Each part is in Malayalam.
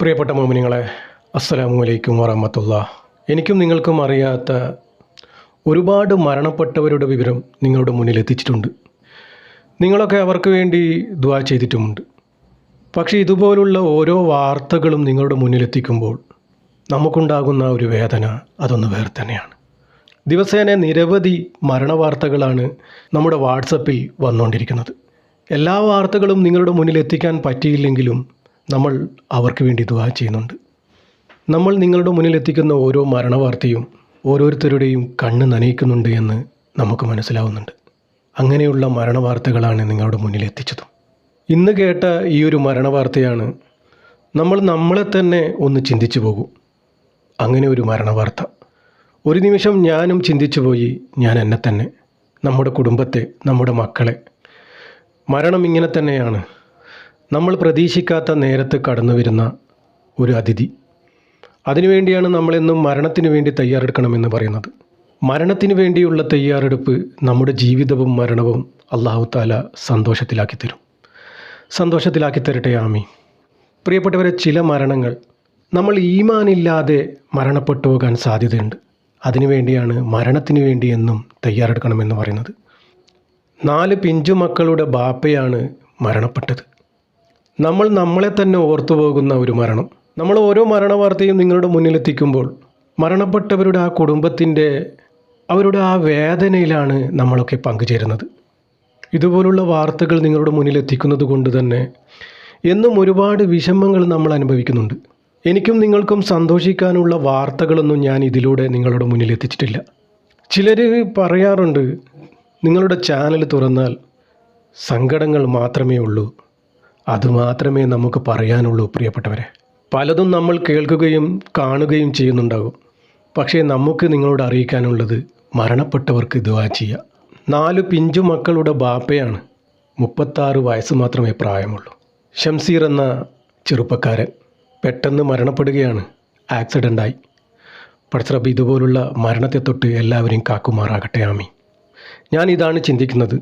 പ്രിയപ്പെട്ട മോമിനിങ്ങളെ, അസ്സലാമു അലൈക്കും വറഹ്മത്തുള്ളാഹി. എനിക്കും നിങ്ങൾക്കും അറിയാത്ത ഒരുപാട് മരണപ്പെട്ടവരുടെ വിവരം നിങ്ങളുടെ മുന്നിൽ എത്തിച്ചിട്ടുണ്ട്. നിങ്ങളൊക്കെ അവർക്ക് വേണ്ടി ദുആ ചെയ്തിട്ടുമുണ്ട്. പക്ഷേ ഇതുപോലുള്ള ഓരോ വാർത്തകളും നിങ്ങളുടെ മുന്നിലെത്തിക്കുമ്പോൾ നമുക്കുണ്ടാകുന്ന ഒരു വേദന അതൊന്ന് വേറെ തന്നെയാണ്. ദിവസേന നിരവധി മരണവാർത്തകളാണ് നമ്മുടെ വാട്സപ്പിൽ വന്നുകൊണ്ടിരിക്കുന്നത്. എല്ലാ വാർത്തകളും നിങ്ങളുടെ മുന്നിൽ എത്തിക്കാൻ പറ്റിയില്ലെങ്കിലും നമ്മൾ അവർക്ക് വേണ്ടി ദുആ ചെയ്യുന്നുണ്ട്. നമ്മൾ നിങ്ങളുടെ മുന്നിൽ എത്തിക്കുന്ന ഓരോ മരണവാർത്തയും ഓരോരുത്തരുടെയും കണ്ണ് നനയിക്കുന്നുണ്ട് എന്ന് നമുക്ക് മനസ്സിലാവുന്നുണ്ട്. അങ്ങനെയുള്ള മരണവാർത്തകളാണ് നിങ്ങളുടെ മുന്നിൽ എത്തിച്ചതും. ഇന്ന് കേട്ട ഈ ഒരു മരണവാർത്തയാണ് നമ്മൾ നമ്മളെ തന്നെ ഒന്ന് ചിന്തിച്ചു പോകും. അങ്ങനെ ഒരു മരണവാർത്ത. ഒരു നിമിഷം ഞാനും ചിന്തിച്ചു പോയി, ഞാൻ എന്നെ തന്നെ, നമ്മുടെ കുടുംബത്തെ, നമ്മുടെ മക്കളെ. മരണം ഇങ്ങനെ തന്നെയാണ്. നമ്മൾ പ്രതീക്ഷിക്കാത്ത നേരത്ത് കടന്നു വരുന്ന ഒരു അതിഥി. അതിനുവേണ്ടിയാണ് നമ്മളെന്നും മരണത്തിന് വേണ്ടി തയ്യാറെടുക്കണമെന്ന് പറയുന്നത്. മരണത്തിന് വേണ്ടിയുള്ള തയ്യാറെടുപ്പ് നമ്മുടെ ജീവിതവും മരണവും അല്ലാഹു തആല സന്തോഷത്തിലാക്കി തരട്ടെ, ആമീൻ. പ്രിയപ്പെട്ടവരെ, ചില മരണങ്ങൾ നമ്മൾ ഈമാനില്ലാതെ മരണപ്പെട്ടു പോകാൻ സാധ്യതയുണ്ട്. അതിനുവേണ്ടിയാണ് മരണത്തിന് വേണ്ടി എന്നും തയ്യാറെടുക്കണമെന്ന് പറയുന്നത്. 4 പിഞ്ചു മക്കളുടെ ബാപ്പയാണ് മരണപ്പെട്ടത്. നമ്മൾ നമ്മളെ തന്നെ ഓർത്തു പോകുന്ന ഒരു മരണം. നമ്മൾ ഓരോ മരണവാർത്തയും നിങ്ങളുടെ മുന്നിലെത്തിക്കുമ്പോൾ മരണപ്പെട്ടവരുടെ ആ കുടുംബത്തിൻ്റെ അവരുടെ ആ വേദനയിലാണ് നമ്മളൊക്കെ പങ്കുചേരുന്നത്. ഇതുപോലുള്ള വാർത്തകൾ നിങ്ങളുടെ മുന്നിലെത്തിക്കുന്നത് കൊണ്ട് തന്നെ എന്നും ഒരുപാട് വിഷമങ്ങൾ നമ്മൾ അനുഭവിക്കുന്നുണ്ട്. എനിക്കും നിങ്ങൾക്കും സന്തോഷിക്കാനുള്ള വാർത്തകളൊന്നും ഞാൻ ഇതിലൂടെ നിങ്ങളുടെ മുന്നിൽ എത്തിച്ചിട്ടില്ല. ചിലർ പറയാറുണ്ട്, നിങ്ങളുടെ ചാനൽ തുറന്നാൽ സങ്കടങ്ങൾ മാത്രമേ ഉള്ളൂ, അതുമാത്രമേ നമുക്ക് പറയാനുള്ളൂ. പ്രിയപ്പെട്ടവരെ, പലതും നമ്മൾ കേൾക്കുകയും കാണുകയും ചെയ്യുന്നുണ്ടാകും. പക്ഷേ നമുക്ക് നിങ്ങളോട് അറിയിക്കാനുള്ളത് മരണപ്പെട്ടവർക്ക് ദുആ ചെയ്യുക. 4 പിഞ്ചു മക്കളുടെ ബാപ്പയാണ്. 36 വയസ്സ് മാത്രമേ പ്രായമുള്ളൂ. ഷംസീർ എന്ന ചെറുപ്പക്കാരൻ പെട്ടെന്ന് മരണപ്പെടുകയാണ്. ആക്സിഡൻ്റായി. പടച്ചറബ് ഇതുപോലുള്ള മരണത്തെ തൊട്ട് എല്ലാവരെയും കാക്കുമാറാകട്ടെ, ആമീൻ. ഞാൻ ഇതാണ് ചിന്തിക്കുന്നത്.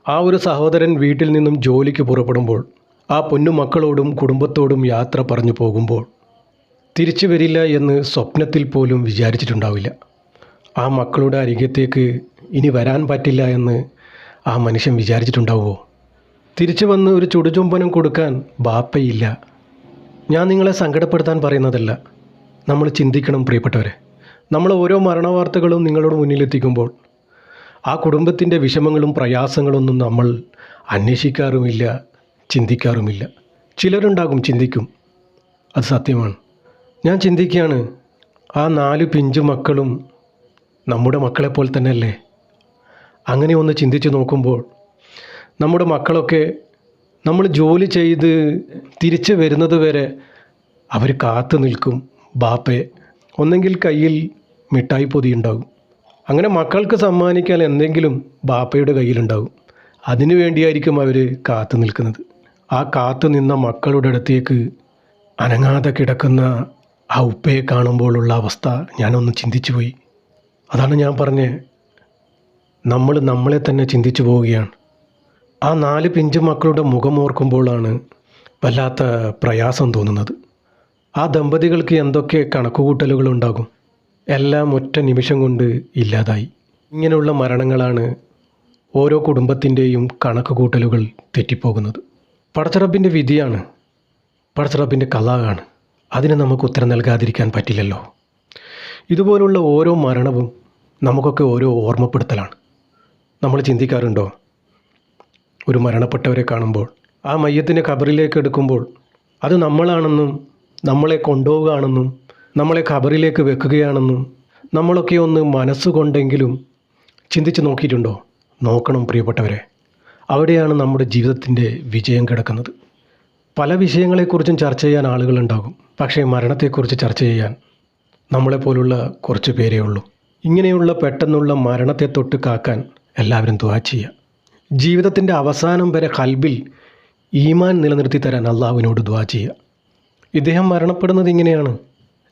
ആ ഒരു സഹോദരൻ വീട്ടിൽ നിന്നും ജോലിക്ക് പുറപ്പെടുമ്പോൾ ആ പൊന്നു മക്കളോടും കുടുംബത്തോടും യാത്ര പറഞ്ഞു പോകുമ്പോൾ തിരിച്ചു വരില്ല എന്ന് സ്വപ്നത്തിൽ പോലും വിചാരിച്ചിട്ടുണ്ടാവില്ല. ആ മക്കളുടെ അരികത്തേക്ക് ഇനി വരാൻ പറ്റില്ല എന്ന് ആ മനുഷ്യൻ വിചാരിച്ചിട്ടുണ്ടാവുമോ? തിരിച്ചു വന്ന് ഒരു ചുടുചുംബനം കൊടുക്കാൻ ബാപ്പയില്ല. ഞാൻ നിങ്ങളെ സങ്കടപ്പെടുത്താൻ പറയുന്നതല്ല. നമ്മൾ ചിന്തിക്കണം പ്രിയപ്പെട്ടവരെ. നമ്മൾ ഓരോ മരണവാർത്തകളും നിങ്ങളുടെ മുന്നിലെത്തിക്കുമ്പോൾ ആ കുടുംബത്തിൻ്റെ വിഷമങ്ങളും പ്രയാസങ്ങളൊന്നും നമ്മൾ അന്വേഷിക്കാറുമില്ല, ചിന്തിക്കാറുമില്ല. ചിലരുണ്ടാകും ചിന്തിക്കും, അത് സത്യമാണ്. ഞാൻ ചിന്തിക്കുകയാണ്, ആ 4 പിഞ്ചു മക്കളും നമ്മുടെ മക്കളെപ്പോലെ തന്നെയല്ലേ? അങ്ങനെ ഒന്ന് ചിന്തിച്ച് നോക്കുമ്പോൾ നമ്മുടെ മക്കളൊക്കെ നമ്മൾ ജോലി ചെയ്ത് തിരിച്ച് വരുന്നത് വരെ അവർ കാത്തു നിൽക്കും ബാപ്പയെ. ഒന്നെങ്കിൽ കയ്യിൽ മിഠായി പൊതി ഉണ്ടാകും. അങ്ങനെ മക്കൾക്ക് സമ്മാനിക്കാൻ എന്തെങ്കിലും ബാപ്പയുടെ കയ്യിലുണ്ടാകും. അതിനു വേണ്ടിയായിരിക്കും അവർ കാത്തു നിൽക്കുന്നത്. ആ കാത്തു നിന്ന മക്കളുടെ അടുത്തേക്ക് അനങ്ങാതെ കിടക്കുന്ന ആ ഉപ്പയെ കാണുമ്പോഴുള്ള അവസ്ഥ ഞാനൊന്ന് ചിന്തിച്ചു പോയി. അതാണ് ഞാൻ പറഞ്ഞത്, നമ്മൾ നമ്മളെ തന്നെ ചിന്തിച്ചു പോവുകയാണ്. ആ 4 പിഞ്ചു മക്കളുടെ മുഖം ഓർക്കുമ്പോഴാണ് വല്ലാത്ത പ്രയാസം തോന്നുന്നത്. ആ ദമ്പതികൾക്ക് എന്തൊക്കെ കണക്കുകൂട്ടലുകളുണ്ടാകും, എല്ലാം ഒറ്റ നിമിഷം കൊണ്ട് ഇല്ലാതായി. ഇങ്ങനെയുള്ള മരണങ്ങളാണ് ഓരോ കുടുംബത്തിൻ്റെയും കണക്കുകൂട്ടലുകൾ തെറ്റിപ്പോകുന്നത്. പടച്ചറബിൻ്റെ വിധിയാണ്, പടച്ചറബിൻ്റെ ഖലാഅാണ്. അതിന് നമുക്ക് ഉത്തരം നൽകാതിരിക്കാൻ പറ്റില്ലല്ലോ. ഇതുപോലുള്ള ഓരോ മരണവും നമുക്കൊക്കെ ഓരോ ഓർമ്മപ്പെടുത്തലാണ്. നമ്മൾ ചിന്തിക്കാറുണ്ടോ, ഒരു മരണപ്പെട്ടവരെ കാണുമ്പോൾ ആ മയ്യത്തിനെ ഖബറിലേക്ക് എടുക്കുമ്പോൾ അത് നമ്മളാണെന്നും നമ്മളെ കൊണ്ടുപോവുകയാണെന്നും നമ്മളെ ഖബറിലേക്ക് വെക്കുകയാണെന്നും നമ്മളൊക്കെ ഒന്ന് മനസ്സുകൊണ്ടെങ്കിലും ചിന്തിച്ച് നോക്കിയിട്ടുണ്ടോ? നോക്കണം പ്രിയപ്പെട്ടവരെ. അവിടെയാണ് നമ്മുടെ ജീവിതത്തിൻ്റെ വിജയം കിടക്കുന്നത്. പല വിഷയങ്ങളെക്കുറിച്ചും ചർച്ച ചെയ്യാൻ ആളുകളുണ്ടാകും. പക്ഷേ മരണത്തെക്കുറിച്ച് ചർച്ച ചെയ്യാൻ നമ്മളെപ്പോലുള്ള കുറച്ച് പേരേ ഉള്ളൂ. ഇങ്ങനെയുള്ള പെട്ടെന്നുള്ള മരണത്തെ തൊട്ട് കാക്കാൻ എല്ലാവരും ദുആ ചെയ്യുക. ജീവിതത്തിൻ്റെ അവസാനം വരെ ഖൽബിൽ ഈമാൻ നിലനിർത്തി തരാൻ അള്ളാഹുവിനോട് ദുആ ചെയ്യുക. ഇദ്ദേഹം മരണപ്പെടുന്നത് ഇങ്ങനെയാണ്.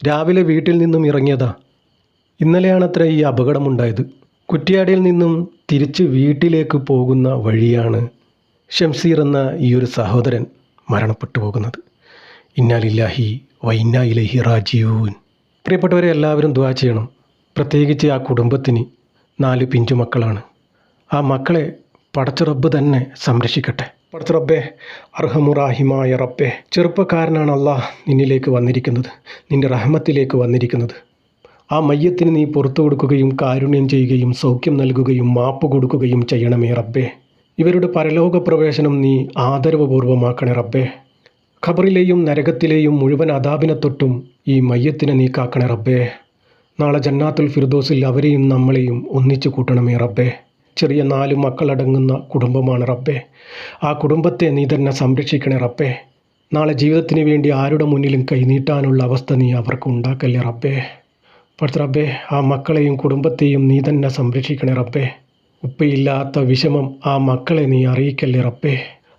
രാവിലെ വീട്ടിൽ നിന്നും ഇറങ്ങിയതാ. ഇന്നലെയാണത്ര ഈ അപകടമുണ്ടായത്. കുറ്റ്യാടിയിൽ നിന്നും തിരിച്ച് വീട്ടിലേക്ക് പോകുന്ന വഴിയാണ് ഷംസീർ എന്ന ഈ ഒരു സഹോദരൻ മരണപ്പെട്ടു പോകുന്നത്. ഇന്നാ ലില്ലാഹി വഇന്നാ ഇലൈഹി റാജിഊൻ. പ്രിയപ്പെട്ടവരെ, എല്ലാവരും ദുആ ചെയ്യണം. പ്രത്യേകിച്ച് ആ കുടുംബത്തിന് 4 പിഞ്ചുമക്കളാണ്. ആ മക്കളെ പടച്ച റബ്ബ് തന്നെ സംരക്ഷിക്കട്ടെ. പടച്ച റബ്ബേ, അർഹമുറാഹിമായ റബ്ബേ, ചെറുപ്പക്കാരനാണ് അല്ലാഹ് നിന്നിലേക്ക് വന്നിരിക്കുന്നത്, നിൻ്റെ റഹ്മത്തിലേക്ക് വന്നിരിക്കുന്നത്. ആ മയ്യത്തിന് നീ പുറത്തു കൊടുക്കുകയും കാരുണ്യം ചെയ്യുകയും സൗഖ്യം നൽകുകയും മാപ്പ് കൊടുക്കുകയും ചെയ്യണമേ റബ്ബേ. ഇവരുടെ പരലോക പ്രവേശനം നീ ആദരവപൂർവ്വമാക്കണേ റബ്ബേ. ഖബറിലെയും നരകത്തിലെയും മുഴുവൻ അദാബിനെ തൊട്ടും ഈ മയ്യത്തിനെ നീ കാക്കണേ റബ്ബേ. നാളെ ജന്നാത്തുൽ ഫിർദൗസിൽ അവരെയും നമ്മളെയും ഒന്നിച്ചു കൂട്ടണമേ റബ്ബേ. ചെറിയ 4 മക്കളടങ്ങുന്ന കുടുംബമാണ് റബ്ബേ. ആ കുടുംബത്തെ നീ തന്നെ സംരക്ഷിക്കണേ റബ്ബേ. നാളെ ജീവിതത്തിന് വേണ്ടി ആരുടെ മുന്നിലും കൈനീട്ടാനുള്ള അവസ്ഥ നീ അവർക്ക് ഉണ്ടാക്കല്ലേ റബ്ബേ. പടച്ച റബ്ബേ, ആ മക്കളെയും കുടുംബത്തെയും നീ തന്നെ സംരക്ഷിക്കണേ റബ്ബേ. ഉപ്പയില്ലാത്ത വിഷമം ആ മക്കളെ നീ അറിയിക്കല്ലേ റബ്ബേ.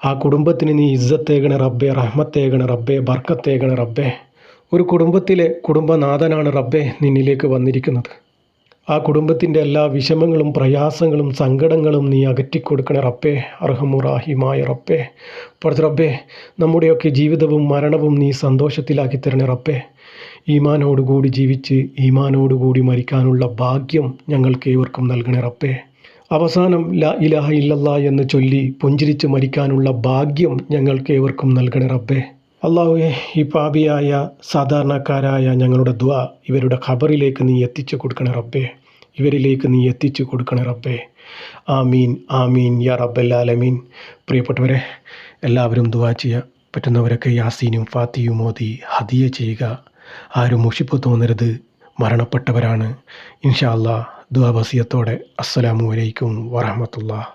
ആ കുടുംബത്തിന് നീ ഇസ്സത്തേകണേ റബ്ബേ, റഹ്മത്തേകണേ റബ്ബേ, ബർക്കത്തേകണേ റബ്ബേ. ഒരു കുടുംബത്തിലെ കുടുംബനാഥനാണ് റബ്ബേ നിന്നിലേക്ക് വന്നിരിക്കുന്നത്. ആ കുടുംബത്തിൻ്റെ എല്ലാ വിഷമങ്ങളും പ്രയാസങ്ങളും സങ്കടങ്ങളും നീ അകറ്റിക്കൊടുക്കണേ റബ്ബേ, അർഹമുറാഹിമായ റബ്ബേ. പടച്ച റബ്ബേ, നമ്മുടെയൊക്കെ ജീവിതവും മരണവും നീ സന്തോഷത്തിലാക്കി തരണേ റബ്ബേ. ഈമാനോടുകൂടി ജീവിച്ച് ഈമാനോടുകൂടി മരിക്കാനുള്ള ഭാഗ്യം ഞങ്ങൾക്ക് ഏവർക്കും നൽകണേ റബ്ബേ. അവസാനം ലാ ഇലാഹ ഇല്ലല്ലാഹ് എന്ന് ചൊല്ലി പുഞ്ചിരിച്ച് മരിക്കാനുള്ള ഭാഗ്യം ഞങ്ങൾക്ക് ഏവർക്കും നൽകണേ റബ്ബേ. അല്ലാഹുവേ, ഈ പാപിയായ സാധാരണക്കാരായ ഞങ്ങളുടെ ദുആ ഇവരുടെ ഖബറിലേക്ക് നീ എത്തിച്ചു കൊടുക്കണേ റബ്ബേ. ഇവരിലേക്ക് നീ എത്തിച്ചു കൊടുക്കണേ റബ്ബേ. ആമീൻ ആമീൻ യാ റബ്ബൽ ആലമീൻ. പ്രിയപ്പെട്ടവരെ, എല്ലാവരും ദുആ ചെയ്യുക. പറ്റുന്നവരൊക്കെ യാസീനും ഫാത്തിയും ഓതി ഹദിയ ചെയ്യുക. ആരും മുഷിപ്പ് തോന്നരുത്, മരണപ്പെട്ടവരാണ്. ഇൻഷാ അല്ലാഹ് ദുആ വസിയത്തോടെ. അസ്സലാമു അലൈക്കും വറഹ്മത്തുള്ളാഹി.